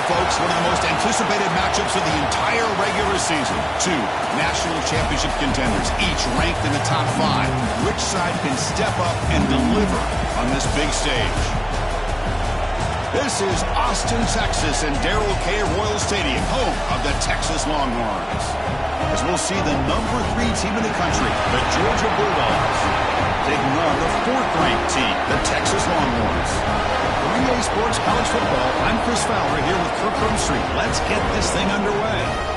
Folks, one of the most anticipated matchups of the entire regular season. Two national championship contenders, each ranked in the top 5. Which side can step up and deliver on this big stage? This is Austin, Texas, and Darrell K. Royal Stadium, home of the Texas Longhorns. As we'll see the number 3 team in the country, the Georgia Bulldogs, taking on the 4th-ranked team, the Texas Longhorns. For EA Sports College Football, I'm Chris Fowler here with Kirk Herbstreit. Let's get this thing underway.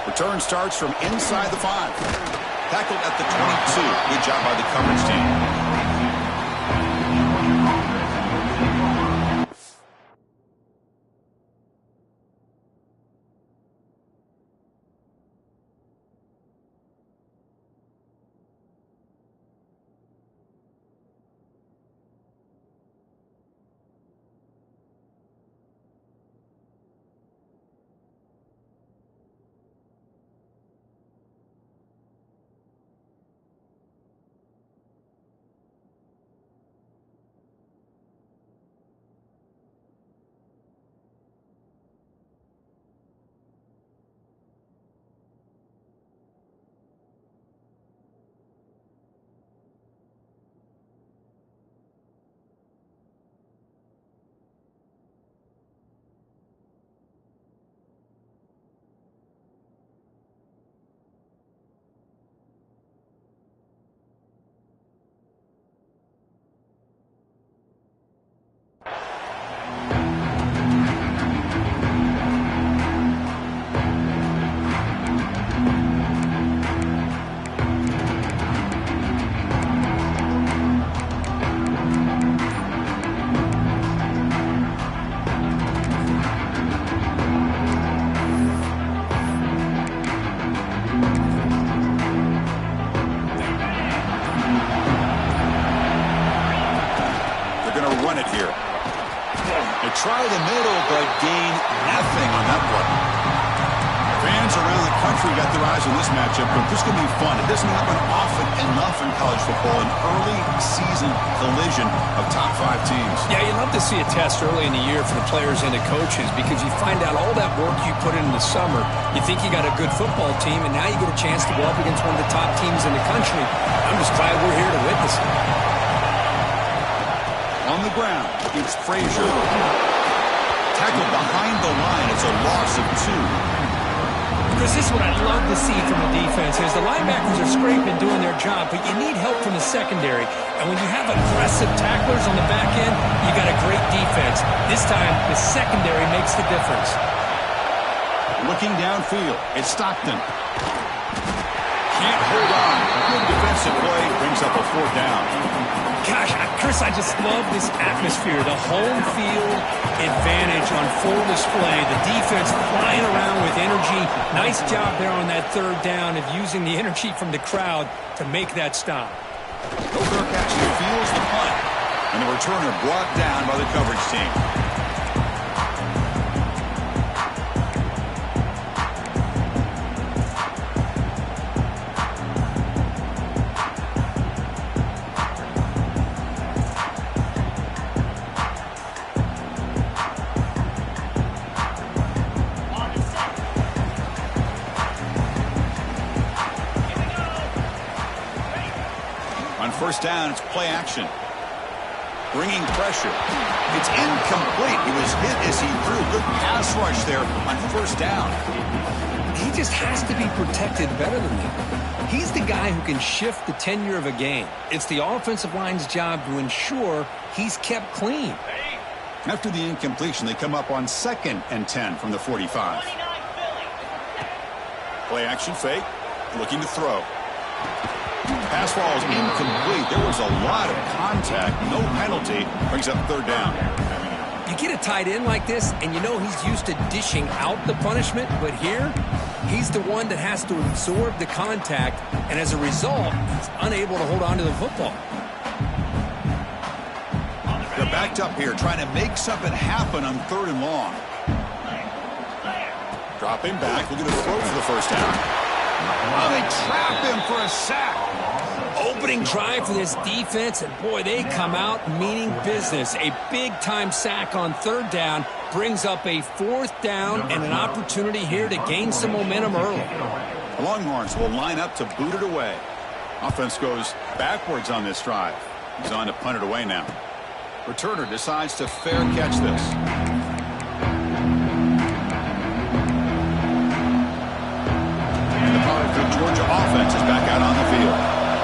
Return starts from inside the 5. Tackled at the 22. Good job by the coverage team. right here. They try the middle, but gain nothing on that play. Fans around the country got their eyes on this matchup, but this is going to be fun. It doesn't happen often enough in college football, an early season collision of top 5 teams. Yeah, you love to see a test early in the year for the players and the coaches because you find out all that work you put in the summer. You think you got a good football team, and now you get a chance to go up against one of the top teams in the country. I'm just glad we're here to witness it. On the ground, it's Frazier. Tackled behind the line. It's a loss of 2. Chris, this is what I'd love to see from the defense is the linebackers are scraping, doing their job, but you need help from the secondary. And when you have aggressive tacklers on the back end, you got a great defense. This time, the secondary makes the difference. Looking downfield, it's Stockton. Can't hold on. Good defensive play brings up a 4th down. Gosh, Chris, I just love this atmosphere. The home field advantage on full display. The defense flying around with energy. Nice job there on that 3rd down of using the energy from the crowd to make that stop. Kirk actually feels the punt, and the returner brought down by the coverage team. First down, it's play action. Bringing pressure. It's incomplete. He was hit as he threw. Good pass rush there on 1st down. He just has to be protected better than that. He's the guy who can shift the tenure of a game. It's the offensive line's job to ensure he's kept clean. After the incompletion, they come up on 2nd and 10 from the 45. Play action fake. Looking to throw. Pass ball is incomplete. There was a lot of contact. No penalty. Brings up 3rd down. You get a tight end like this, and you know he's used to dishing out the punishment, but here, he's the one that has to absorb the contact, and as a result, he's unable to hold on to the football. They're backed up here, trying to make something happen on 3rd and long. Dropping back, looking to throw for the 1st down. Oh, they trap him for a sack. Opening drive for this defense, and boy, they come out meaning business. A big-time sack on 3rd down brings up a 4th down and an opportunity here to gain some momentum early. The Longhorns will line up to boot it away. Offense goes backwards on this drive. He's on to punt it away now. Returner decides to fair catch this. And the powerful Georgia offense is back out on the field.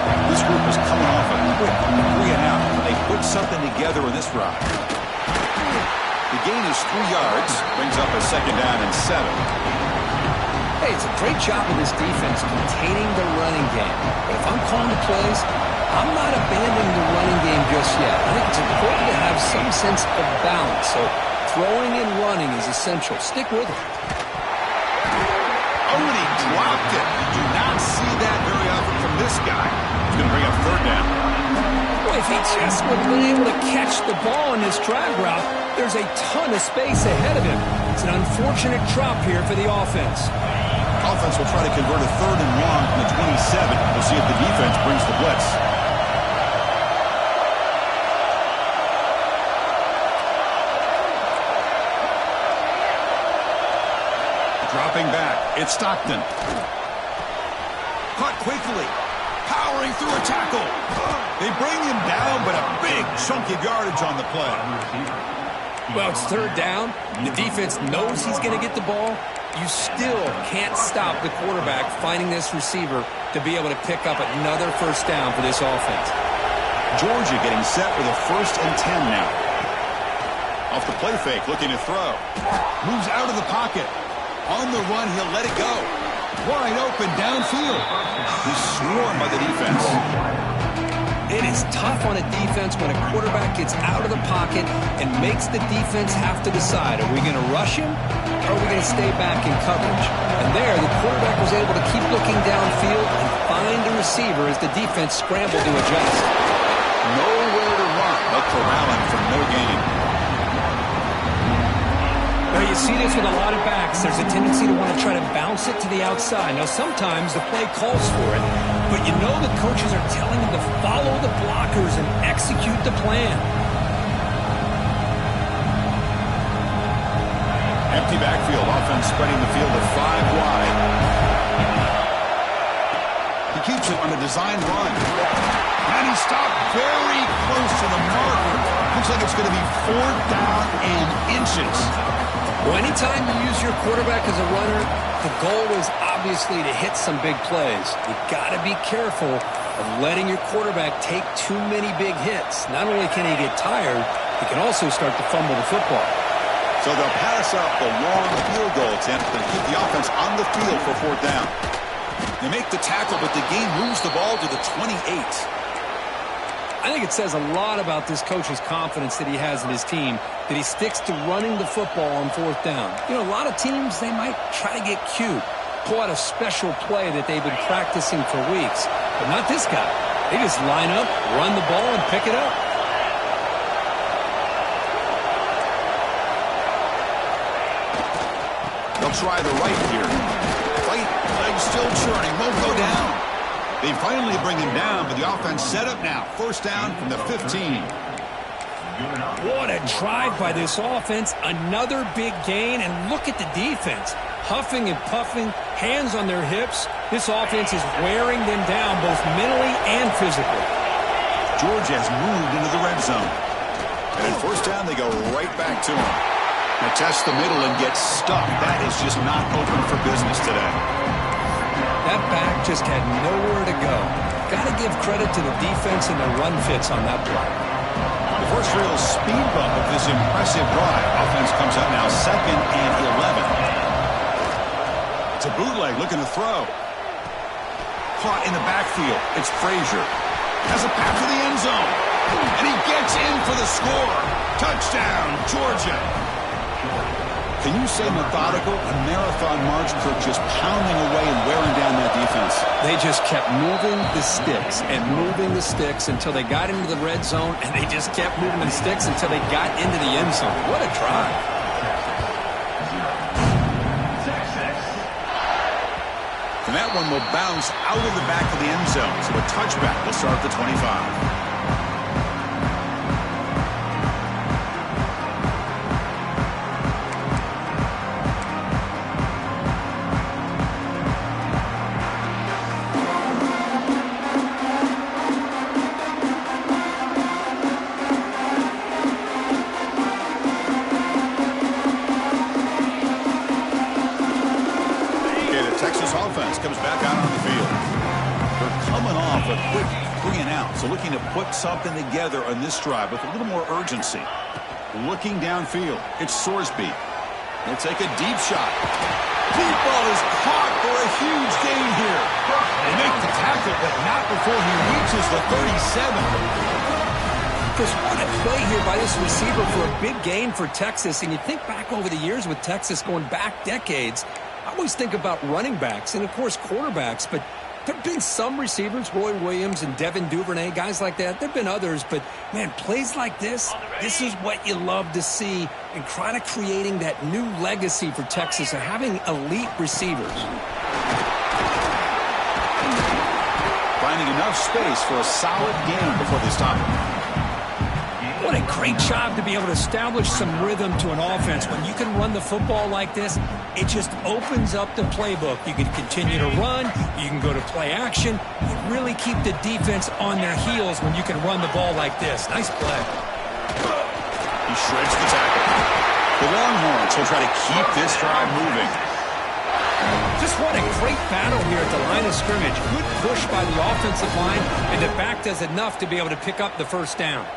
This group is coming off a quick 3-and-out. They put something together in this drive. The gain is 3 yards. Brings up a 2nd down and 7. Hey, it's a great job of this defense containing the running game. But if I'm calling the plays, I'm not abandoning the running game just yet. I think it's important to have some sense of balance. So throwing and running is essential. Stick with it. Oh, and he dropped it. You do not see that very often from this guy. He's going to bring up 3rd down. Boy, if he just would have been able to catch the ball in this drag route, there's a ton of space ahead of him. It's an unfortunate drop here for the offense. Offense will try to convert a 3rd and long from the 27. We'll see if the defense brings the blitz. Dropping back, it's Stockton. Caught quickly, powering through a tackle. They bring him down, but a big chunk of yardage on the play. Well, it's 3rd down. The defense knows he's going to get the ball. You still can't stop the quarterback finding this receiver to be able to pick up another 1st down for this offense. Georgia getting set with a 1st and 10 now. Off the play fake, looking to throw. Moves out of the pocket. On the run, he'll let it go. Wide open downfield. He's swarmed by the defense. It is tough on a defense when a quarterback gets out of the pocket and makes the defense have to decide, are we going to rush him or are we going to stay back in coverage? And there, the quarterback was able to keep looking downfield and find the receiver as the defense scrambled to adjust. Nowhere to run, but corralling from no gain. Now, you see this with a lot of backs. There's a tendency to want to try to bounce it to the outside. Now, sometimes the play calls for it, but you know the coaches are telling them to follow the blockers and execute the plan. Empty backfield. Offense spreading the field to 5 wide. He keeps it on a design run. And he stopped very close to the marker. Looks like it's going to be 4th down and inches. Well, anytime you use your quarterback as a runner, the goal is obviously to hit some big plays. You've got to be careful of letting your quarterback take too many big hits. Not only can he get tired, he can also start to fumble the football. So they'll pass up the long field goal attempt and keep the offense on the field for 4th down. They make the tackle, but the game moves the ball to the 28. I think it says a lot about this coach's confidence that he has in his team, that he sticks to running the football on 4th down. You know, a lot of teams, they might try to get cute, pull out a special play that they've been practicing for weeks. But not this guy. They just line up, run the ball, and pick it up. They'll try the right here. Fight, leg still churning, won't go down. They finally bring him down, but the offense set up now. 1st down from the 15. What a drive by this offense. Another big gain, and look at the defense. Huffing and puffing, hands on their hips. This offense is wearing them down both mentally and physically. Georgia has moved into the red zone. And at 1st down, they go right back to him. They test the middle and get stuck. That is just not open for business today. That back just had nowhere to go. Got to give credit to the defense and their run fits on that block. The first real speed bump of this impressive drive. Offense comes up now 2nd and 11. It's a bootleg looking to throw. Caught in the backfield. It's Frazier. Has a pass to the end zone. And he gets in for the score. Touchdown, Georgia. Can you say methodical? A marathon march for just pounding away and wearing down that defense. They just kept moving the sticks and moving the sticks until they got into the red zone, and they just kept moving the sticks until they got into the end zone. What a drive. And that one will bounce out of the back of the end zone. So a touchback will start at the 25. Comes back out on the field. They're coming off a quick 3 and out, so looking to put something together on this drive with a little more urgency. Looking downfield, it's Sorsby. They'll take a deep shot. Deep ball is caught for a huge gain here. They make the tackle, but not before he reaches the 37. Chris, what a play here by this receiver for a big gain for Texas. And you think back over the years with Texas going back decades, I always think about running backs and, of course, quarterbacks, but there have been some receivers, Roy Williams and Devin Duvernay, guys like that. There have been others, but, man, plays like this is what you love to see and kind of creating that new legacy for Texas of having elite receivers. Finding enough space for a solid gain before they stop it. What a great job to be able to establish some rhythm to an offense. When you can run the football like this, it just opens up the playbook. You can continue to run. You can go to play action. You really keep the defense on their heels when you can run the ball like this. Nice play. He shreds the tackle. The Longhorns will try to keep this drive moving. Just what a great battle here at the line of scrimmage. Good push by the offensive line, and the back does enough to be able to pick up the 1st down.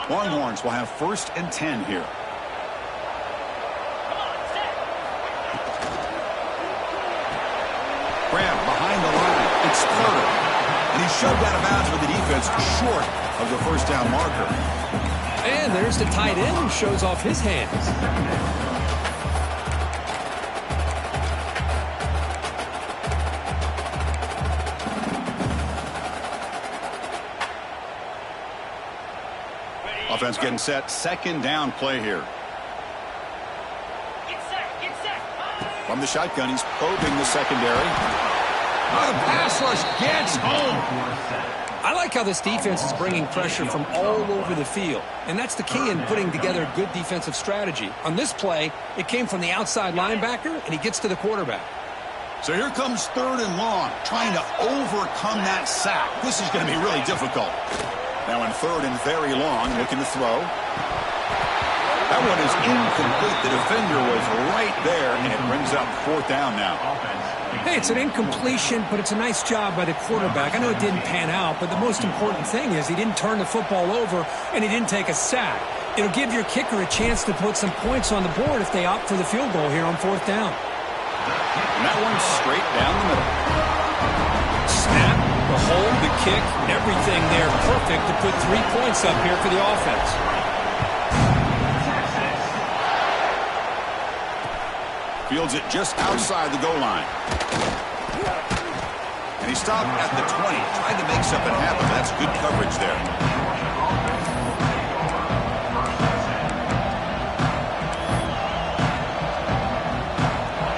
Longhorns will have 1st and 10 here. Graham behind the line. It's Carter. And he's shoved out of bounds with the defense short of the 1st down marker. And there's the tight end who shows off his hands. Offense getting set. Second down play here. From the shotgun, he's probing the secondary. Oh, the pass rush gets home. I like how this defense is bringing pressure from all over the field, and that's the key in putting together a good defensive strategy. On this play, it came from the outside linebacker, and he gets to the quarterback. So here comes 3rd and long, trying to overcome that sack. This is going to be really difficult. Now in 3rd and very long, looking to throw. That one is incomplete. The defender was right there, and it brings up 4th down now. Hey, it's an incompletion, but it's a nice job by the quarterback. I know it didn't pan out, but the most important thing is he didn't turn the football over, and he didn't take a sack. It'll give your kicker a chance to put some points on the board if they opt for the field goal here on 4th down. And that one's straight down the middle. Snap, the hold, the kick, everything there perfect to put 3 points up here for the offense. Fields it just outside the goal line. And he stopped at the 20, trying to make something happen. That's good coverage there.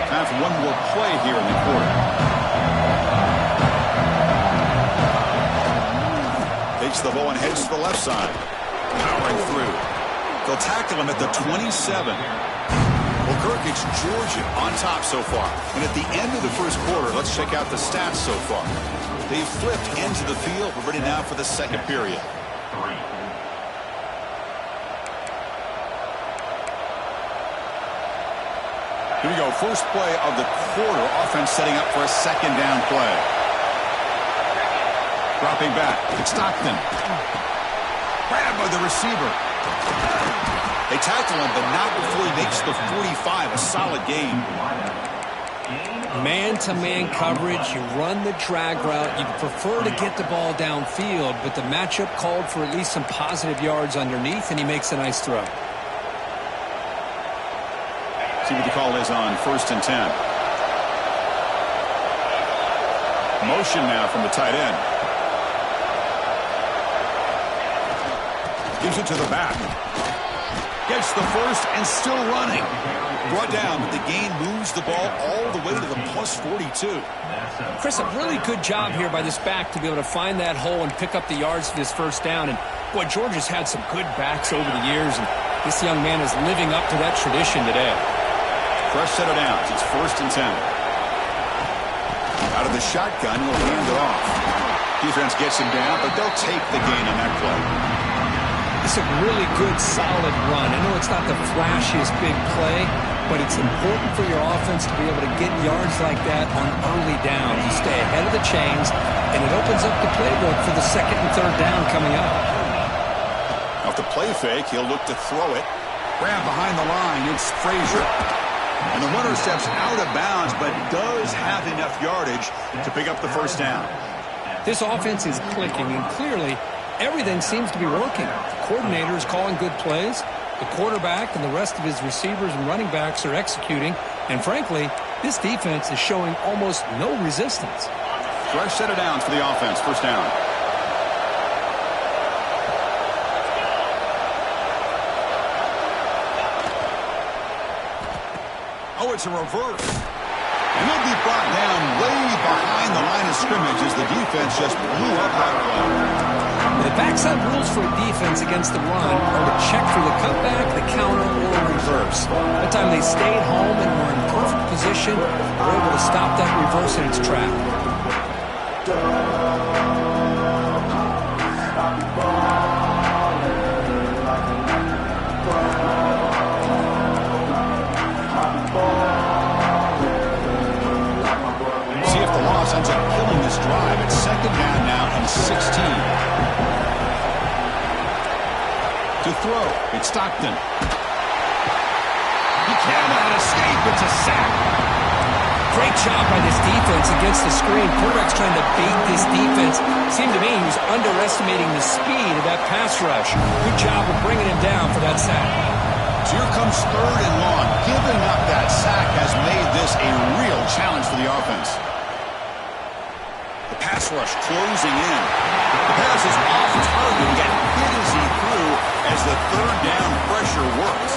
Time for one more play here in the quarter. Takes the ball and heads to the left side. Powering through. They'll tackle him at the 27. Well, Kirk, it's Georgia on top so far. And at the end of the first quarter, let's check out the stats so far. They've flipped into the field. We're ready now for the second period. Here we go. First play of the quarter. Offense setting up for a second down play. Dropping back. It's Stockton. Grabbed by the receiver. They tackle him, but not before he makes the 45. A solid gain. Man-to-man coverage. You run the drag route. You prefer to get the ball downfield, but the matchup called for at least some positive yards underneath, and he makes a nice throw. See what the call is on 1st and 10. Motion now from the tight end. Gives it to the back. Gets the first and still running. Brought down, but the gain moves the ball all the way to the plus 42. Chris, a really good job here by this back to be able to find that hole and pick up the yards for this first down. And, boy, Georgia's had some good backs over the years, and this young man is living up to that tradition today. Fresh set of downs. It's 1st and 10. Out of the shotgun, he'll hand it off. Defense gets him down, but they'll take the gain on that play. It's a really good, solid run. I know it's not the flashiest big play, but it's important for your offense to be able to get yards like that on early downs. You stay ahead of the chains, and it opens up the playbook for the 2nd and 3rd down coming up. Off the play fake, he'll look to throw it. Grab behind the line. It's Frazier. And the runner steps out of bounds, but does have enough yardage to pick up the first down. This offense is clicking, and clearly everything seems to be working. The coordinator is calling good plays. The quarterback and the rest of his receivers and running backs are executing. And frankly, this defense is showing almost no resistance. Fresh set of downs for the offense. First down. Oh, it's a reverse. And they'll be brought down way behind the line of scrimmage as the defense just blew up that play. The backside rules for a defense against the run are to check for the cutback, the counter, or a reverse. That time they stayed home and were in perfect position, were able to stop that reverse in its track. See if the loss ends up killing this drive. It's 2nd down now and 16. To throw, it's Stockton. He cannot escape. It's a sack. Great job by this defense against the screen. Quarterback's trying to bait this defense. Seemed to me he was underestimating the speed of that pass rush. Good job of bringing him down for that sack. So here comes 3rd and long. Giving up that sack has made this a real challenge for the offense. The pass rush closing in. The pass is off target. He got hit as he threw. as the third down pressure works.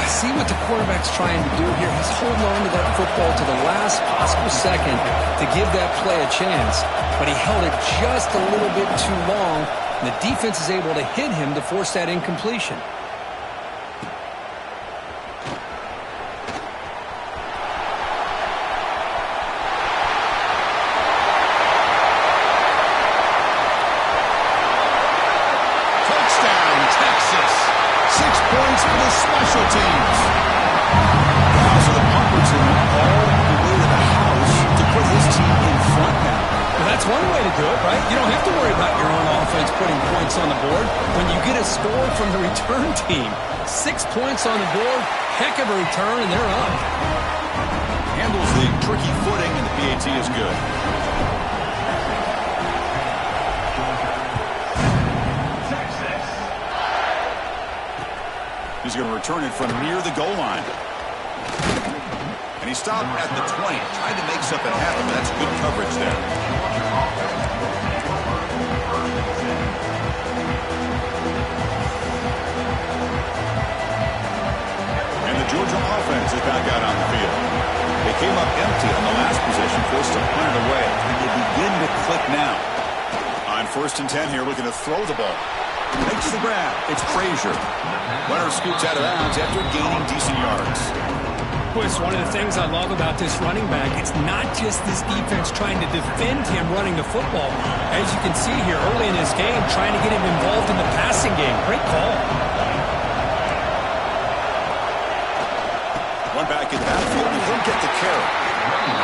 See what the quarterback's trying to do here. He's holding on to that football to the last possible second to give that play a chance. But he held it just a little bit too long, and the defense is able to hit him to force that incompletion. Touchdown, Texas. 6 points for the special teams. Wow, so the Pumpers have went all the way to the house to put his team in front now. Well, that's one way to do it, right? You don't have to worry about your own offense putting points on the board when you get a score from the return team. 6 points on the board, heck of a return, and they're up. Handles the tricky footing, and the PAT is good. He's going to return it from near the goal line. And he stopped at the 20. Tried to make something happen, but that's good coverage there. And the Georgia offense is back out on the field. They came up empty on the last possession, forced to punt it away. And they begin to click now. On 1st and 10 here, looking to throw the ball. Makes the grab. It's Frazier. Runner scoots out of bounds after gaining decent yards. It's one of the things I love about this running back. It's not just this defense trying to defend him running the football. As you can see here early in this game, trying to get him involved in the passing game. Great call. One back in the backfield, and he'll get the carry.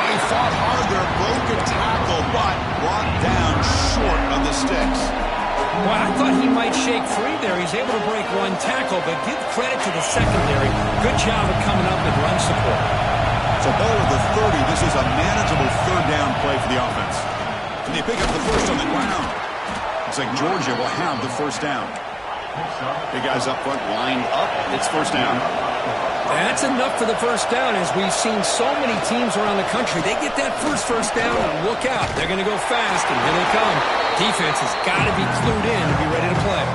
He fought hard there, broke a tackle, but brought down short of the sticks. Well, I thought he might shake free there. He's able to break one tackle, but give credit to the secondary. Good job of coming up and run support. So ball at the 30. This is a manageable third down play for the offense. And they pick up the first on the ground. Looks like Georgia will have the first down. Big guys up front lined up. It's first down. That's enough for the first down. As we've seen so many teams around the country, they get that first down, and look out. They're going to go fast, and here they come. Defense has got to be clued in to be ready to play.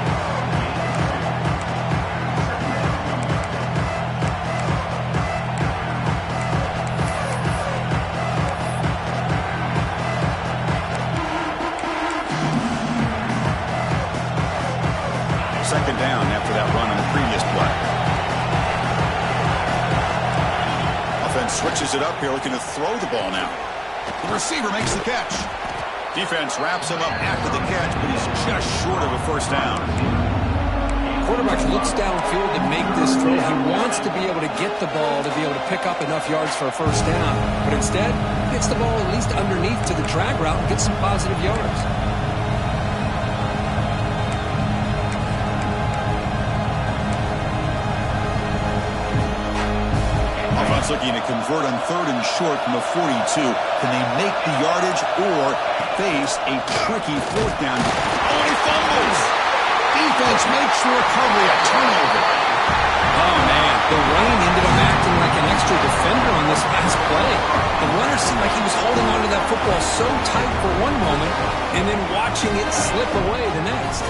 Second down after that run on the previous play. Offense switches it up here, looking to throw the ball now. The receiver makes the catch. Defense wraps him up after the catch, but he's just short of a first down. Quarterback looks downfield to make this throw. He wants to be able to get the ball to be able to pick up enough yards for a first down. But instead, he gets the ball at least underneath to the drag route and gets some positive yards. Looking to convert on 3rd and short from the 42. Can they make the yardage or face a tricky 4th down? Oh, and he fumbles! Defense makes the recovery, a turnover. Oh, man. The rain ended up acting like an extra defender on this last play. The runner seemed like he was holding onto that football so tight for one moment and then watching it slip away the next.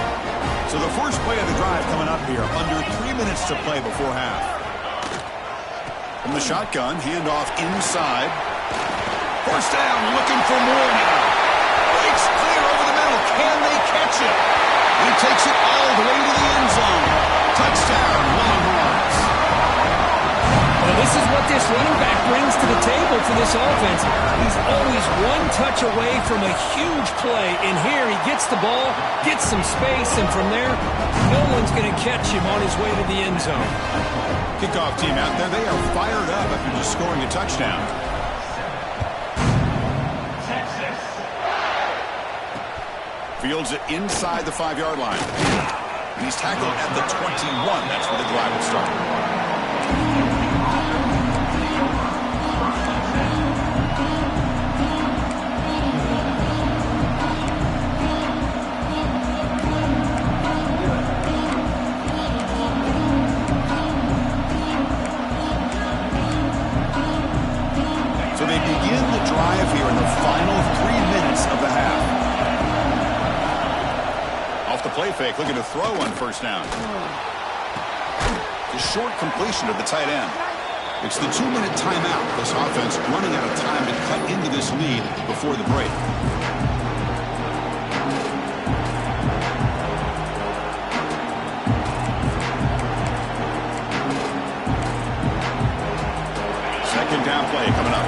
So the first play of the drive coming up here, under 3 minutes to play before half. From the shotgun, handoff inside. First down, looking for more now. Breaks clear over the middle. Can they catch it? He takes it all the way to the end zone. Touchdown, Longhorns. Well, this is what this running back brings to the table for this offense. He's always one touch away from a huge play. And here he gets the ball, gets some space, and from there, no one's going to catch him on his way to the end zone. Kickoff team out there, they are fired up after just scoring a touchdown. Texas. Fields it inside the 5-yard line. And he's tackled at the 21. That's where the drive will start. So they begin the drive here in the final 3 minutes of the half. Off the play fake, looking to throw on first down. The short completion of the tight end. It's the 2-minute timeout. This offense running out of time to cut into this lead before the break. Second down play coming up.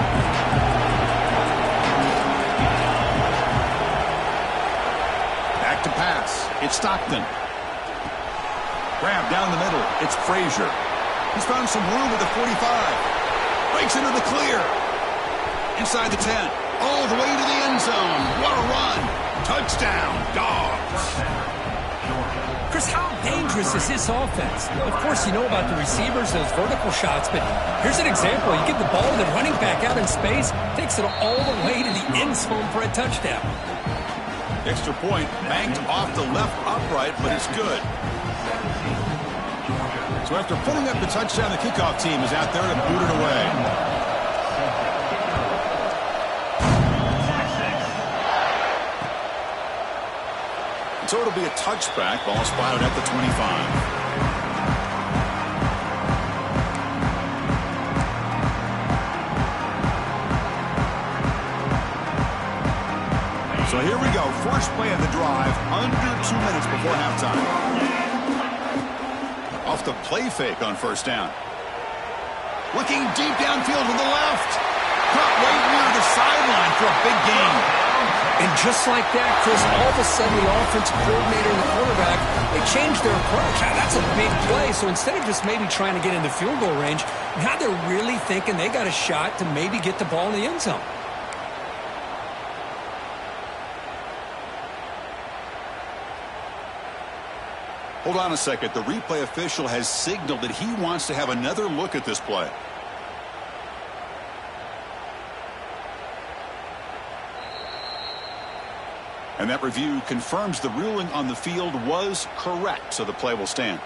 Back to pass. It's Stockton. Grab down the middle. It's Frazier. He's found some room at the 45. Breaks into the clear. Inside the 10. All the way to the end zone. What a run. Touchdown, Dogs. Chris, how dangerous is this offense? Of course, you know about the receivers, those vertical shots, but here's an example. You give the ball to the running back out in space, takes it all the way to the end zone for a touchdown. Extra point banked off the left upright, but it's good. So after putting up the touchdown, the kickoff team is out there to boot it away. So it'll be a touchback. Ball spotted at the 25. So here we go. First play of the drive, under 2 minutes before halftime. Off the play fake on first down. Looking deep downfield to the left. Caught right near the sideline for a big gain. And just like that, Chris, all of a sudden the offensive coordinator and the quarterback, they changed their approach. That's a big play. So instead of just maybe trying to get into field goal range, now they're really thinking they got a shot to maybe get the ball in the end zone. Hold on a second. The replay official has signaled that he wants to have another look at this play. And that review confirms the ruling on the field was correct, so the play will stand.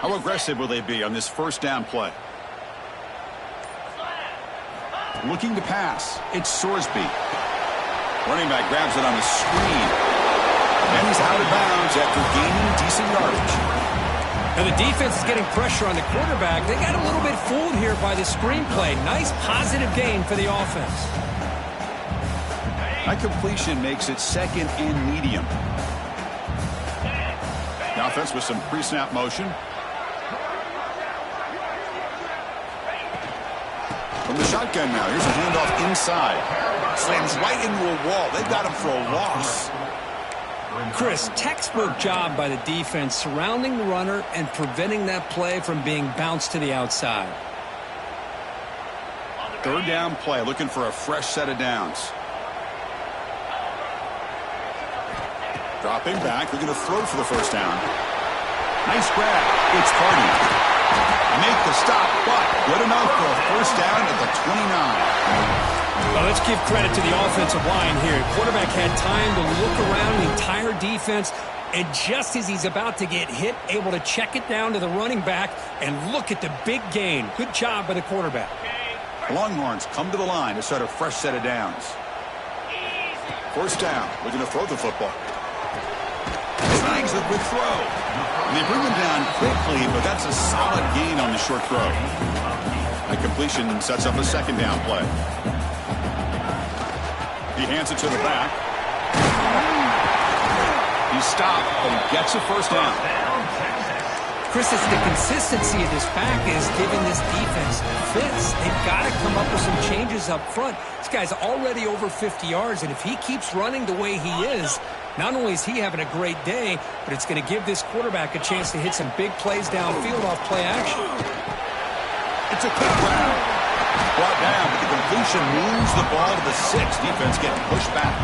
How aggressive will they be on this first down play? Looking to pass. It's Sorsby. Running back grabs it on the screen. And he's out of bounds after gaining decent yardage. And the defense is getting pressure on the quarterback. They got a little bit fooled here by the screenplay. Nice positive gain for the offense. That completion makes it second and medium. The offense with some pre-snap motion. From the shotgun now, here's a handoff inside. Slams right into a wall. They've got him for a loss. Chris, textbook job by the defense surrounding the runner and preventing that play from being bounced to the outside. Third down play, looking for a fresh set of downs. Dropping back, looking to throw for the first down. Nice grab. It's Hardy. Make the stop, but good enough for a first down at the 29. Well, let's give credit to the offensive line here. Quarterback had time to look around the entire defense, and just as he's about to get hit, able to check it down to the running back and look at the big gain. Good job by the quarterback. Longhorns come to the line to start a fresh set of downs. First down, looking to throw the football. Snags a quick throw. And they bring him down quickly, but that's a solid gain on the short throw. The completion sets up a second down play. He hands it to the back. He's stopped, but he gets a first down. Chris, it's the consistency of this back is giving this defense fits. They've got to come up with some changes up front. This guy's already over 50 yards, and if he keeps running the way he is, not only is he having a great day, but it's going to give this quarterback a chance to hit some big plays downfield off play action. It's a quick round. Brought down, but the completion moves the ball to the 6. Defense getting pushed back.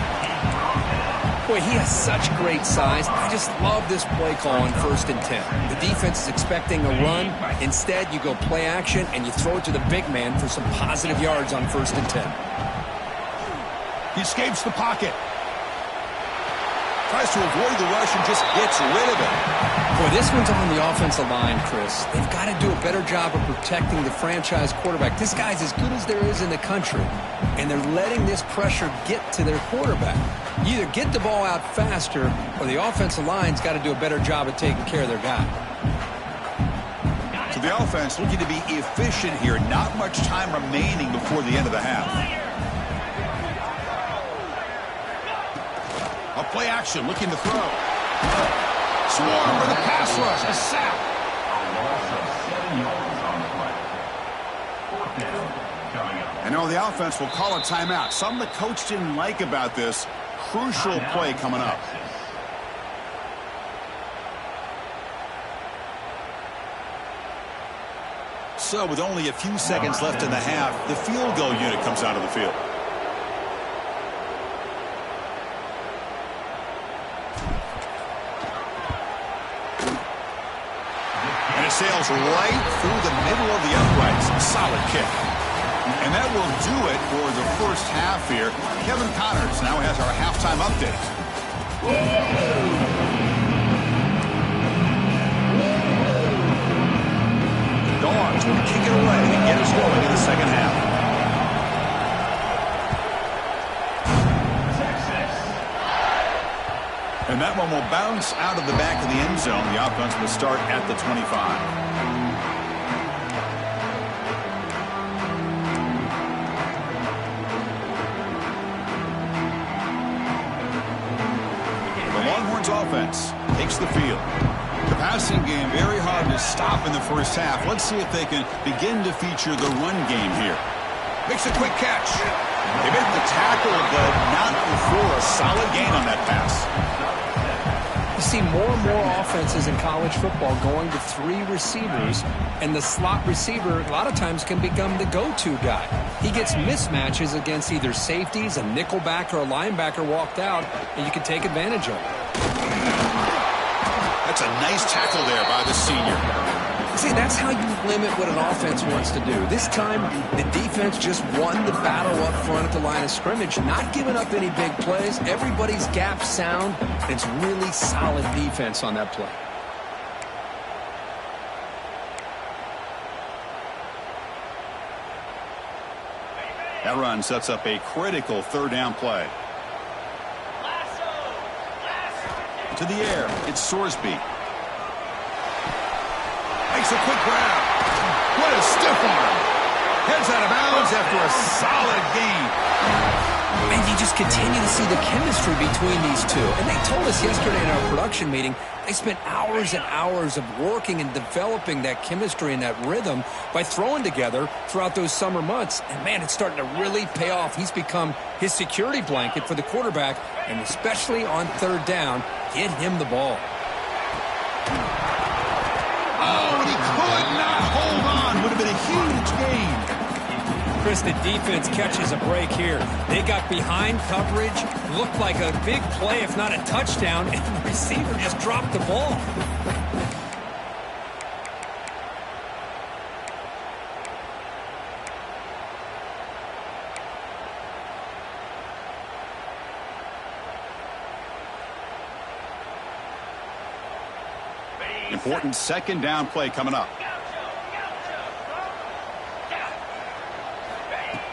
Boy, he has such great size. I just love this play call on 1st and 10. The defense is expecting a run. Instead, you go play action, and you throw it to the big man for some positive yards on 1st and 10. He escapes the pocket. tries to avoid the rush and just gets rid of it. Boy, this one's on the offensive line, Chris. They've got to do a better job of protecting the franchise quarterback. This guy's as good as there is in the country, and they're letting this pressure get to their quarterback. You either get the ball out faster, or the offensive line's got to do a better job of taking care of their guy. So the offense looking to be efficient here. Not much time remaining before the end of the half. A play action, looking to throw. Swarm for the pass rush. A sack. And now the offense will call a timeout. Something the coach didn't like about this. Crucial play coming up. So with only a few seconds left in the half, the field goal unit comes out of the field. And it sails right through the middle of the uprights. Solid kick. And that will do it for the first half here. Kevin Connors now has our halftime update. Dogs will kick it away and get us going in the second half. And that one will bounce out of the back of the end zone. The offense will start at the 25. Offense takes the field. The passing game very hard to stop in the first half. Let's see if they can begin to feature the run game here. Makes a quick catch. They make the tackle, but not before a solid gain on that pass. You see more and more offenses in college football going to 3 receivers, and the slot receiver a lot of times can become the go-to guy. He gets mismatches against either safeties, a nickelbacker, or a linebacker walked out, and you can take advantage of it. That's a nice tackle there by the senior. See, that's how you limit what an offense wants to do. This time, the defense just won the battle up front at the line of scrimmage, not giving up any big plays. Everybody's gap sound. It's really solid defense on that play. That run sets up a critical third down play. To the air, it's Sorsby. Makes a quick grab. What a stiff arm. Heads out of bounds after a solid gain. And you just continue to see the chemistry between these two. And they told us yesterday in our production meeting, they spent hours and hours of working and developing that chemistry and that rhythm by throwing together throughout those summer months. And, man, it's starting to really pay off. He's become his security blanket for the quarterback, and especially on third down, get him the ball. Oh, and he could not hold on. Would have been a huge gain. Chris, the defense catches a break here. They got behind coverage, looked like a big play, if not a touchdown, and the receiver just dropped the ball. Important second down play coming up.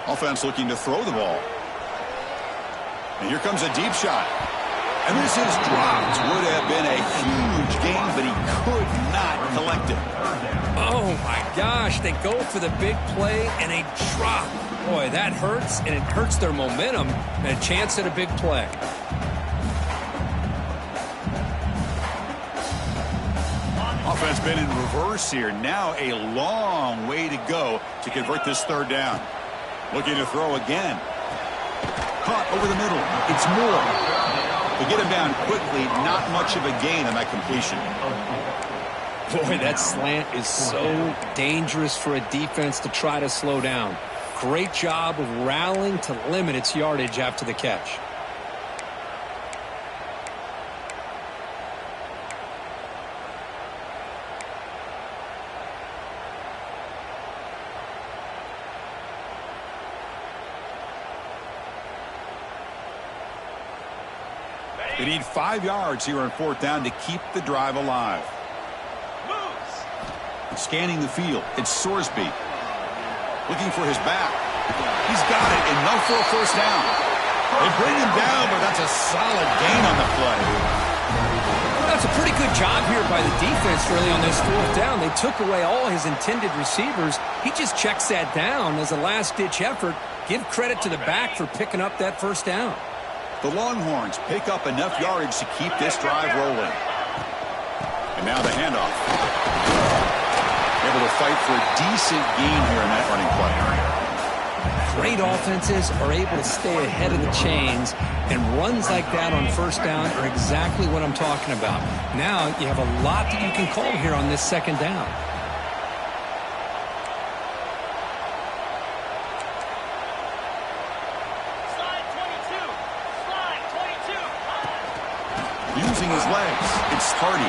Offense looking to throw the ball. And here comes a deep shot. And this is dropped. Would have been a huge gain, but he could not collect it. Oh, my gosh. They go for the big play, and they drop. Boy, that hurts, and it hurts their momentum and a chance at a big play. Offense been in reverse here. Now a long way to go to convert this third down. Looking to throw again. Caught over the middle. It's Moore. To get him down quickly, not much of a gain on that completion. Boy, that slant is so dangerous for a defense to try to slow down. Great job of rallying to limit its yardage after the catch. They need 5 yards here on 4th down to keep the drive alive. Scanning the field, it's Sorsby. Looking for his back. He's got it, enough for a 1st down. They bring him down, but that's a solid gain on the play. That's a pretty good job here by the defense, really, on this 4th down. They took away all his intended receivers. He just checks that down as a last-ditch effort. Give credit to the back for picking up that 1st down. The Longhorns pick up enough yardage to keep this drive rolling. And now the handoff. Able to fight for a decent gain here in that running play. Great offenses are able to stay ahead of the chains, and runs like that on 1st down are exactly what I'm talking about. Now you have a lot that you can call here on this 2nd down. Using his legs, it's Hardy.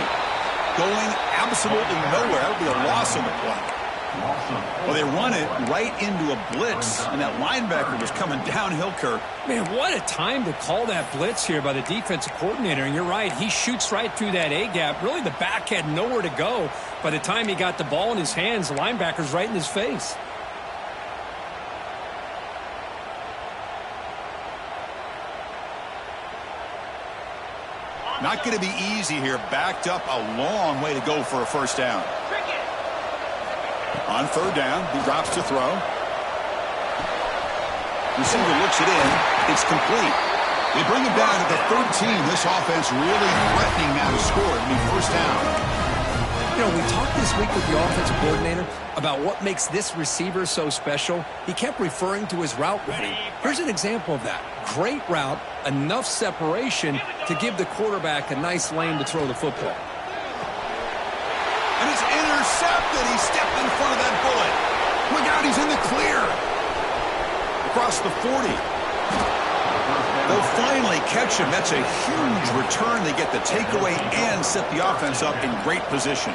Going absolutely nowhere. That would be a loss on the play. Well, they run it right into a blitz, and that linebacker was coming downhill, Kirk. Man, what a time to call that blitz here by the defensive coordinator. And you're right, he shoots right through that A-gap. Really, the back had nowhere to go. By the time he got the ball in his hands, the linebacker's right in his face. Not going to be easy here. Backed up a long way to go for a 1st down. On 3rd down, he drops to throw. Receiver looks it in. It's complete. They bring him down to the 13. This offense really threatening now to score. It'll be 1st down. You know, we talked this week with the offensive coordinator about what makes this receiver so special. He kept referring to his route running. Here's an example of that. Great route, enough separation to give the quarterback a nice lane to throw the football. And it's intercepted. He stepped in front of that bullet. Look out, he's in the clear. Across the 40. They'll finally catch him. That's a huge return. They get the takeaway and set the offense up in great position.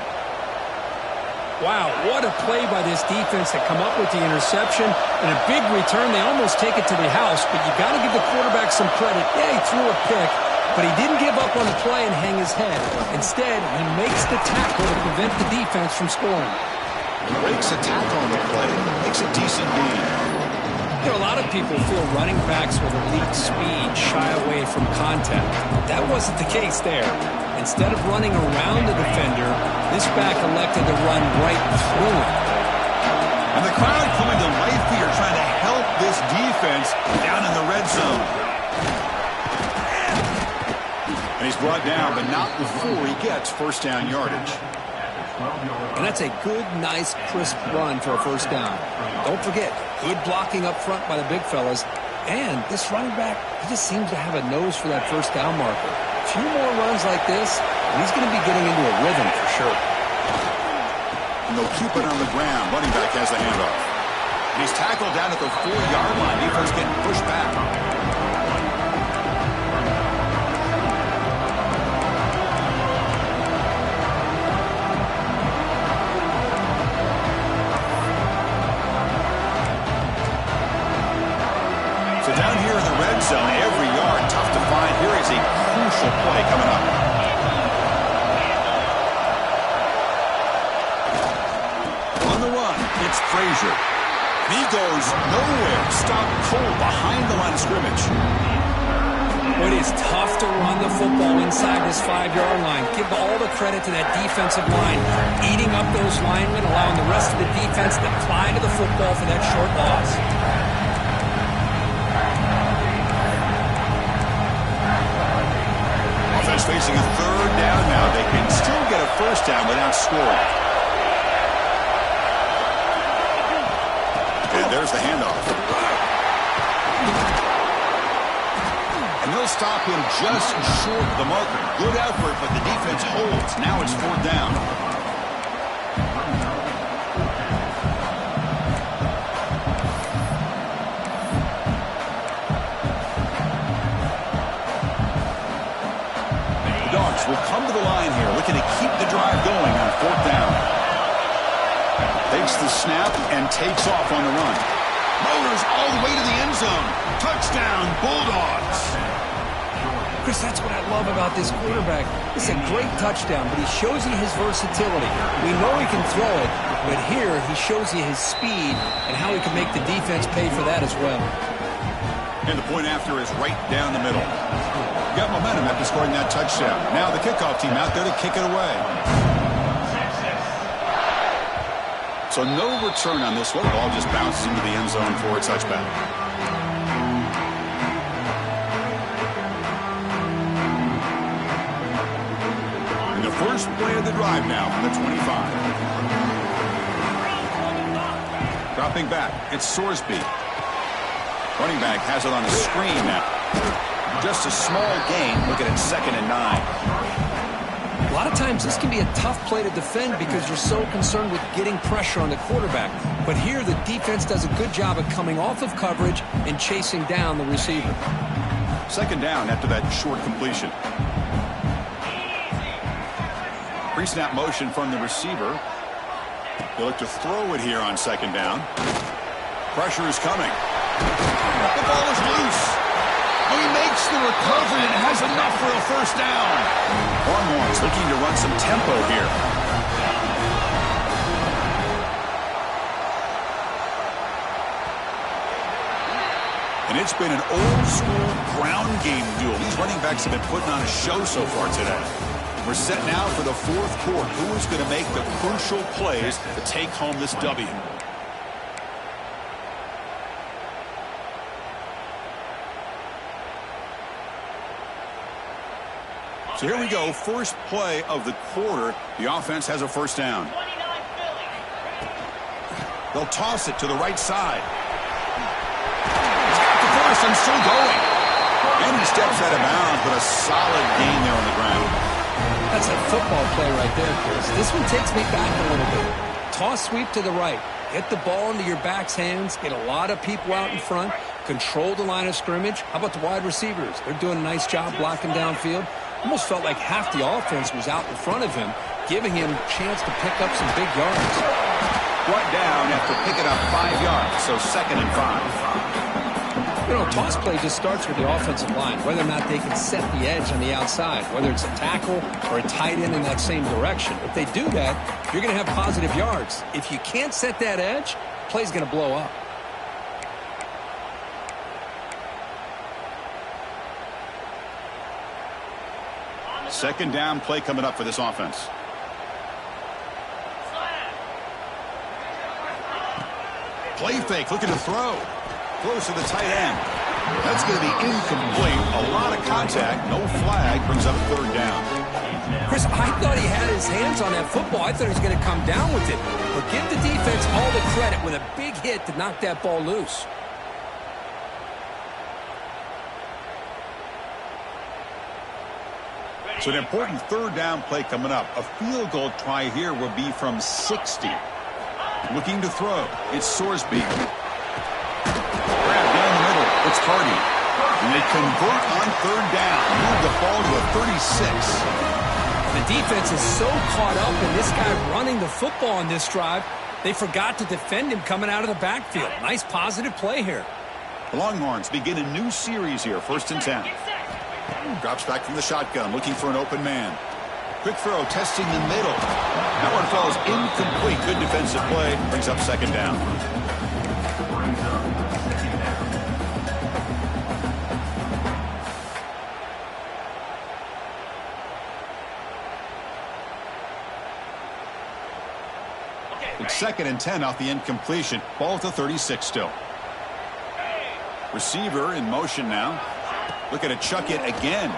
Wow, what a play by this defense to come up with the interception and a big return. They almost take it to the house, but you got to give the quarterback some credit. Yeah, he threw a pick, but he didn't give up on the play and hang his head. Instead, he makes the tackle to prevent the defense from scoring. Breaks a tackle on the play, makes a decent gain. You know, a lot of people feel running backs with elite speed shy away from contact. That wasn't the case there. Instead of running around the defender, this back elected to run right through him. And the crowd coming to life here trying to help this defense down in the red zone. And he's brought down, but not before he gets 1st down yardage. And that's a good, nice, crisp run for a 1st down. Don't forget, good blocking up front by the big fellas. And this running back, he just seems to have a nose for that 1st down marker. A few more runs like this, and he's going to be getting into a rhythm for sure. And they'll keep it on the ground. Running back has the handoff. He's tackled down at the 4-yard line. Defense getting pushed back. So down here in the red zone, every yard tough to find. Here is a crucial play coming up. On the run, it's Frazier. He goes nowhere. Stopped cold behind the line of scrimmage. It is tough to run the football inside this 5-yard line. Give all the credit to that defensive line. Eating up those linemen, allowing the rest of the defense to fly to the football for that short loss. Offense facing a 3rd down now. They can still get a 1st down without scoring. And there's the handoff. And they'll stop him just short of the marker. Good effort, but the defense holds. Now it's 4th down. The Dogs will come to the line here, looking to keep the drive going on 4th down. Takes the snap and takes off on the run. Motors all the way to the end zone. Touchdown, Bulldogs. Chris, that's what I love about this quarterback. It's a great touchdown, but he shows you his versatility. We know he can throw it, but here he shows you his speed and how he can make the defense pay for that as well. And the point after is right down the middle. Got momentum after scoring that touchdown. Now the kickoff team out there to kick it away. So no return on this one. The ball just bounces into the end zone for a touchback. And the first play of the drive now from the 25. Dropping back, it's Sorsby. Running back has it on a screen now. Just a small gain. Look at it, 2nd and 9. A lot of times this can be a tough play to defend because you're so concerned with getting pressure on the quarterback. But here the defense does a good job of coming off of coverage and chasing down the receiver. 2nd down after that short completion. Pre-snap motion from the receiver. They look to throw it here on 2nd down. Pressure is coming. The ball is loose. Oh, he makes the recovery and has enough for a first down. Longhorns looking to run some tempo here. And it's been an old-school ground game duel. These running backs have been putting on a show so far today. We're set now for the 4th quarter. Who is going to make the crucial plays to take home this W? So here we go, first play of the quarter. The offense has a first down. They'll toss it to the right side. He's got the first and still going. And he steps out of bounds, but a solid gain there on the ground. That's a football play right there, Chris. This one takes me back a little bit. Toss sweep to the right. Get the ball into your back's hands. Get a lot of people out in front. Control the line of scrimmage. How about the wide receivers? They're doing a nice job blocking downfield. Almost felt like half the offense was out in front of him, giving him a chance to pick up some big yards. Brought down after picking up 5 yards, so 2nd and 5. You know, toss play just starts with the offensive line, whether or not they can set the edge on the outside, whether it's a tackle or a tight end in that same direction. If they do that, you're going to have positive yards. If you can't set that edge, play's going to blow up. Second down play coming up for this offense. Play fake, looking to throw. Close to the tight end. That's going to be incomplete. A lot of contact. No flag. Brings up 3rd down. Chris, I thought he had his hands on that football. I thought he was going to come down with it. But give the defense all the credit with a big hit to knock that ball loose. So an important 3rd down play coming up. A field goal try here will be from 60. Looking to throw. It's Sorsby. Grab down the middle. It's Hardy. And they convert on 3rd down. Move the ball to a 36. The defense is so caught up in this guy running the football on this drive, they forgot to defend him coming out of the backfield. Nice positive play here. The Longhorns begin a new series here. 1st and 10. Drops back from the shotgun, looking for an open man. Quick throw, testing the middle. That one falls incomplete. Good defensive play. Brings up 2nd down. It's 2nd and 10 off the incompletion. Ball to 36 still. Receiver in motion now. Looking to chuck it again.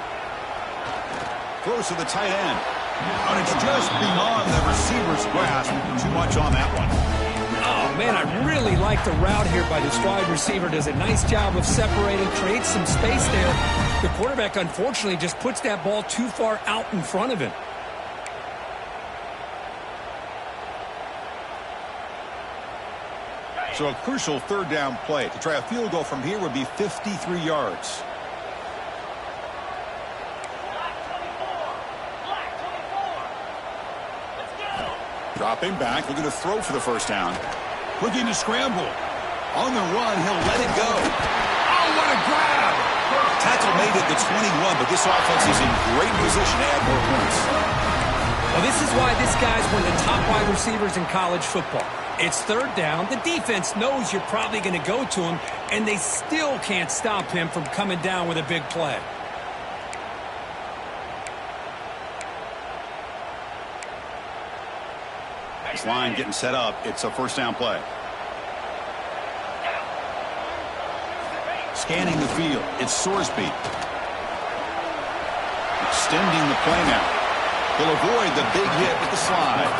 Close to the tight end. And it's just beyond the receiver's grasp. Too much on that one. Oh, man, I really like the route here by this wide receiver. Does a nice job of separating, creates some space there. The quarterback, unfortunately, just puts that ball too far out in front of him. So a crucial 3rd down play. To try a field goal from here would be 53 yards. Dropping back, looking to throw for the first down. Looking to scramble. On the run, he'll let it go. Oh, what a grab! Tackle made at the 21, but this offense is in great position to add more points. Well, this is why this guy's one of the top wide receivers in college football. It's third down. The defense knows you're probably going to go to him, and they still can't stop him from coming down with a big play. This line getting set up. It's a first down play. Scanning the field. It's Sorsby. Extending the play now. He'll avoid the big hit with the slide.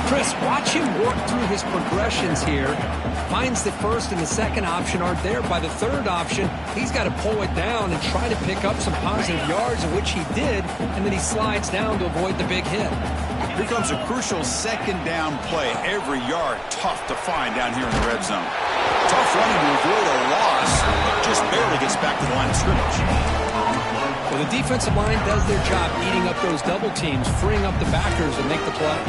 Chris, watch him work through his progressions here. Finds the first and the second option aren't there. By the third option, he's got to pull it down and try to pick up some positive yards, of which he did, and then he slides down to avoid the big hit. Here comes a crucial second down play. Every yard tough to find down here in the red zone. Tough running to avoid a loss. Just barely gets back to the line of scrimmage. Well, the defensive line does their job eating up those double teams, freeing up the backers and make the play.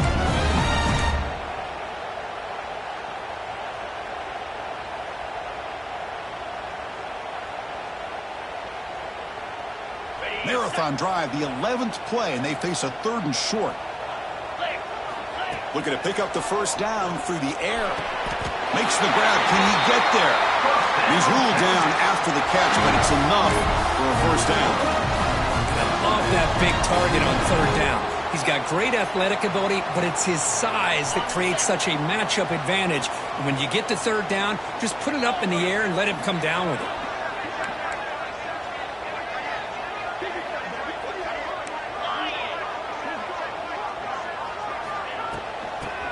Marathon drive, the 11th play, and they face a third and short. Looking to pick up the first down through the air. Makes the grab. Can he get there? He's ruled down after the catch, but it's enough for a first down. I love that big target on third down. He's got great athletic ability, but it's his size that creates such a matchup advantage. And when you get to third down, just put it up in the air and let him come down with it.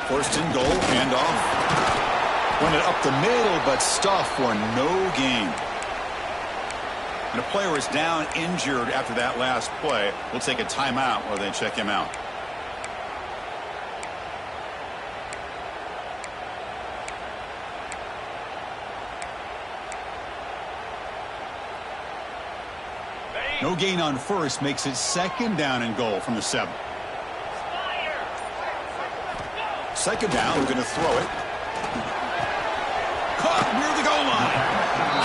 First and goal, handoff. Run it up the middle, but stuff for no gain. And a player is down injured after that last play. We'll take a timeout while they check him out. No gain on first makes it second down and goal from the 7. Second down, we're going to throw it. Caught near the goal line.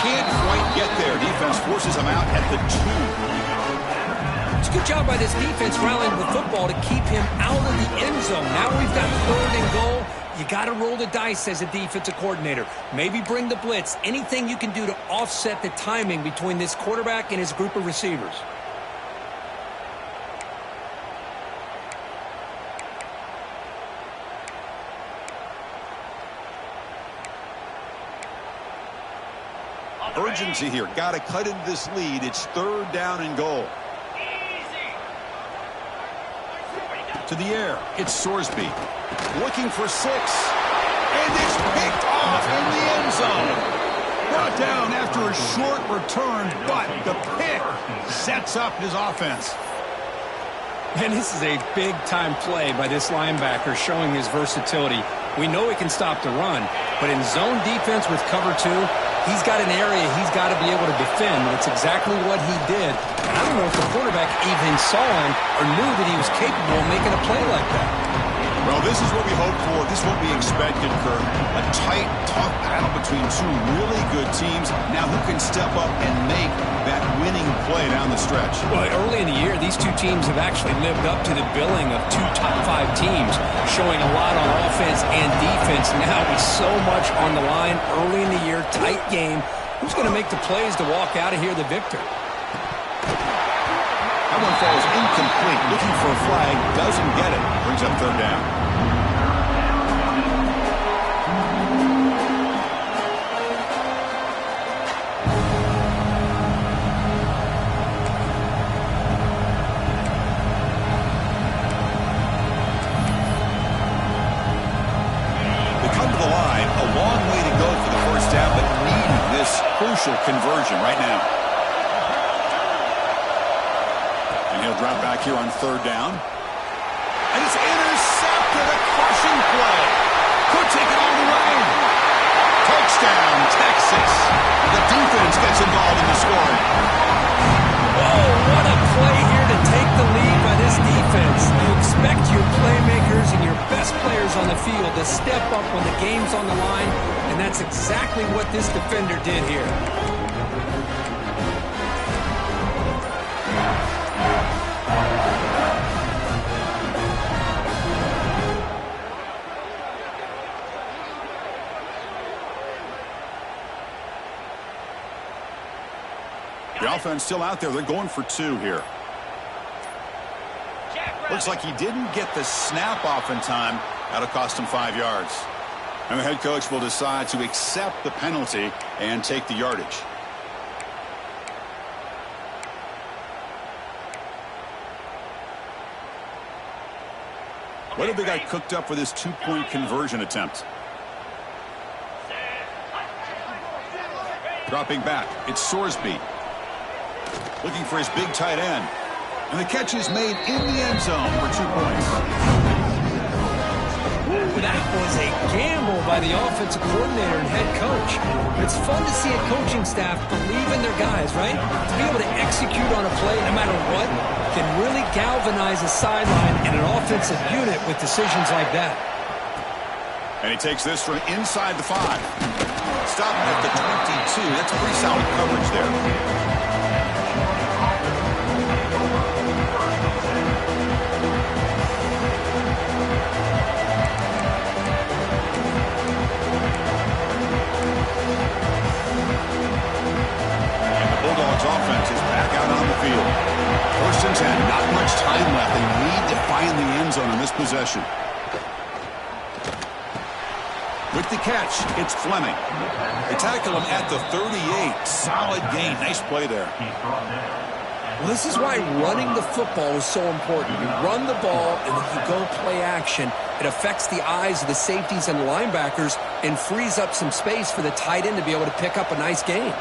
Can't quite get there. Defense forces him out at the 2. It's a good job by this defense rallying the football to keep him out of the end zone. Now we've got third and goal. You got to roll the dice as a defensive coordinator. Maybe bring the blitz. Anything you can do to offset the timing between this quarterback and his group of receivers. Urgency here. Got to cut into this lead. It's third down and goal. To the air. It's Sorsby. Looking for 6. And it's picked off in the end zone. Brought down after a short return, but the pick sets up his offense. And this is a big-time play by this linebacker showing his versatility. We know he can stop the run, but in zone defense with cover 2, he's got an area he's got to be able to defend. That's exactly what he did. And I don't know if the quarterback even saw him or knew that he was capable of making a play like that. Well, this is what we hoped for. This is what we expected, Kirk. A tight, tough battle between two really good teams. Now who can step up and make that winning play down the stretch? Well, early in the year, these two teams have actually lived up to the billing of 2 top 5 teams, showing a lot on offense and defense. Now with so much on the line early in the year, tight game, who's going to make the plays to walk out of here the victor? That one falls incomplete. Looking for a flag. Doesn't get it. Brings up third down. They come to the line. A long way to go for the first down, but need this crucial conversion right now. He'll drop back here on third down. And it's intercepted. A crushing play. Could take it all the way. Touchdown, Texas. The defense gets involved in the scoring. Oh, what a play here to take the lead by this defense. You expect your playmakers and your best players on the field to step up when the game's on the line, and that's exactly what this defender did here. The offense still out there. They're going for 2 here. Looks like he didn't get the snap off in time. That'll cost him 5 yards. And the head coach will decide to accept the penalty and take the yardage. What have they got cooked up for this 2-point conversion attempt? Dropping back, it's Sorsby. Looking for his big tight end. And the catch is made in the end zone for 2 points. Ooh, that was a gamble by the offensive coordinator and head coach. It's fun to see a coaching staff believe in their guys, right? To be able to execute on a play no matter what can really galvanize a sideline and an offensive unit with decisions like that. And he takes this from inside the 5. Stopping at the 22. That's pretty solid coverage there. Bulldogs offense is back out on the field. 1st and 10, not much time left. They need to find the end zone on this possession. With the catch, it's Fleming. They tackle him at the 38. Solid gain. Nice play there. Well, this is why running the football is so important. You run the ball, and then you go play action. It affects the eyes of the safeties and the linebackers and frees up some space for the tight end to be able to pick up a nice gain.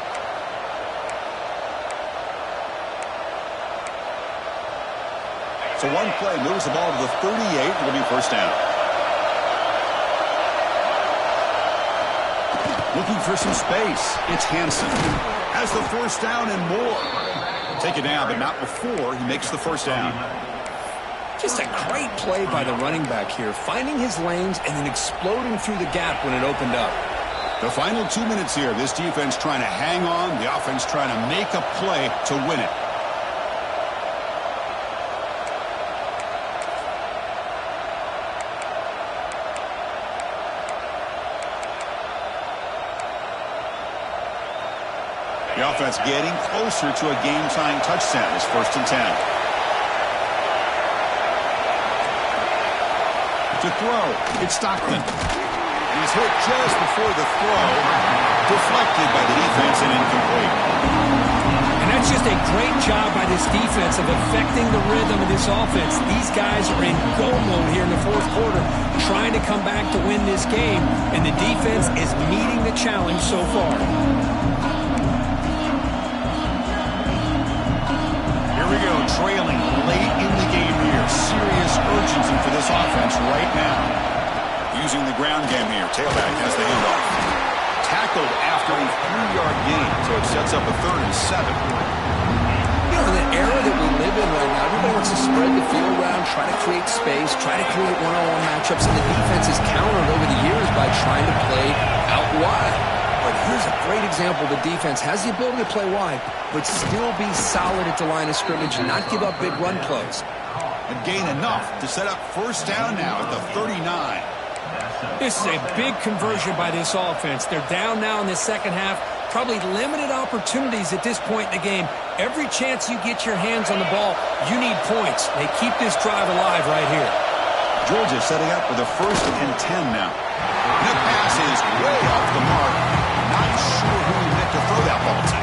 So one play moves the ball to the 38. It'll be 1st down. Looking for some space. It's Hansen. Has the 1st down and more. Take it down, but not before he makes the 1st down. Just a great play by the running back here, finding his lanes and then exploding through the gap when it opened up. The final 2 minutes here. This defense trying to hang on. The offense trying to make a play to win it. The offense getting closer to a game-tying touchdown. It's 1st and 10. To throw, it's Stockton. He's hit just before the throw. Deflected by the defense and incomplete. And that's just a great job by this defense of affecting the rhythm of this offense. These guys are in go mode here in the 4th quarter, trying to come back to win this game. And the defense is meeting the challenge so far. Here we go, trailing late in the game here. Serious urgency for this offense right now. Using the ground game here. Tailback has the handoff. Tackled after a 3-yard gain, so it sets up a 3rd and 7. You know, in the era that we live in right now, everybody wants to spread the field around, try to create space, try to create one-on-one matchups, and the defense has countered over the years by trying to play out wide. But here's a great example. The defense has the ability to play wide, but still be solid at the line of scrimmage and not give up big run plays. And gain enough to set up 1st down now at the 39. This is a big conversion by this offense. They're down now in the 2nd half. Probably limited opportunities at this point in the game. Every chance you get your hands on the ball, you need points. They keep this drive alive right here. Georgia setting up for the 1st and 10 now. And that pass is way off the mark. Not sure who he meant to throw that ball to.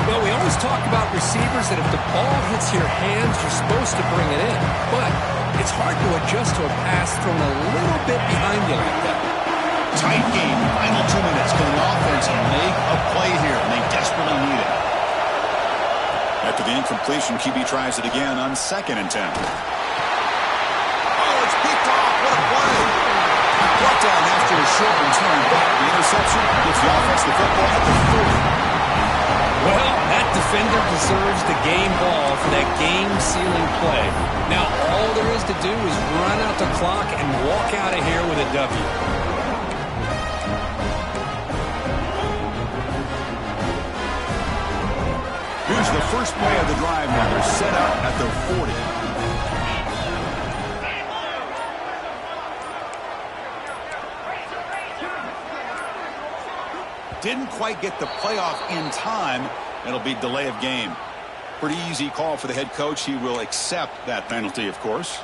Well, we always talk about receivers that if the ball hits your hands, you're supposed to bring it in. But it's hard to adjust to a pass thrown a little bit behind you like that. Tight game. Final 2 minutes. Can the offense make a play here? And they desperately need it. After the incompletion, QB tries it again on 2nd and 10. Oh, it's picked off. What a play. Brought down after a short return. The interception gives the offense the football at the 40. Well, that defender deserves the game ball for that game-sealing play. Now, all there is to do is run out the clock and walk out of here with a W. Here's the first play of the drive now. They're set up at the 40. Didn't quite get the playoff in time, It'll be delay of game. Pretty easy call for the head coach. He will accept that penalty, of course.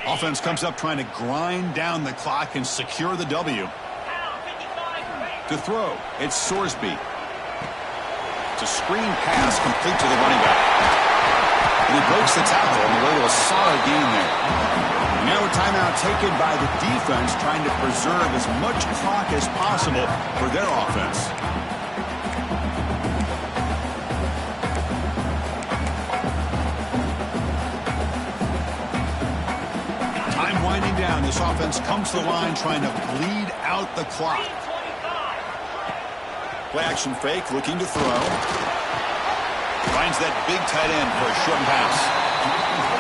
Offense comes up trying to grind down the clock and secure the W. To throw, it's Sorsby. It's a screen pass complete to the running back. And he breaks the tackle on the way to a solid gain there. Now a timeout taken by the defense, trying to preserve as much clock as possible for their offense. Time winding down. This offense comes to the line trying to bleed out the clock. Play action fake, looking to throw. Finds that big tight end for a short pass.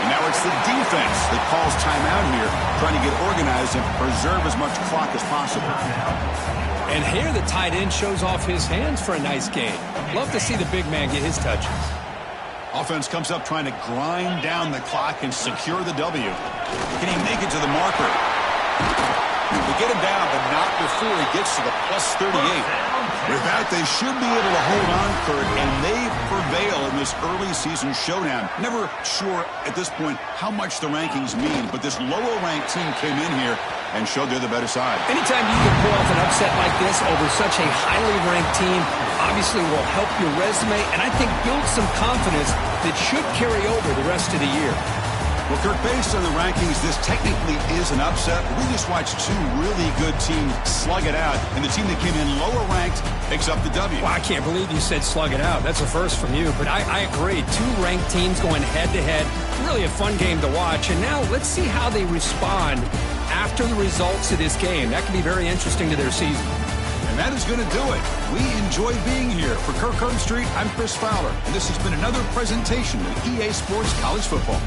And now it's the defense that calls timeout here, trying to get organized and preserve as much clock as possible. And here the tight end shows off his hands for a nice gain. Love to see the big man get his touches. Offense comes up trying to grind down the clock and secure the W. Can he make it to the marker? They get him down, but not before he gets to the plus 38. With that, they should be able to hold on, Kurt, and they prevail in this early season showdown. Never sure at this point how much the rankings mean, but this lower-ranked team came in here and showed they're the better side. Anytime you can pull off an upset like this over such a highly ranked team, obviously will help your resume, and I think build some confidence that should carry over the rest of the year. Well, Kurt, based on the rankings, this technically is an upset. We just watched two really good teams slug it out, and the team that came in lower ranked picks up the W. Well, I can't believe you said slug it out. That's a first from you, but I agree. Two ranked teams going head-to-head. Really a fun game to watch, and now let's see how they respond after the results of this game. That can be very interesting to their season. And that is going to do it. We enjoy being here. For Kirk Herbstreit, I'm Chris Fowler, and this has been another presentation of EA Sports College Football.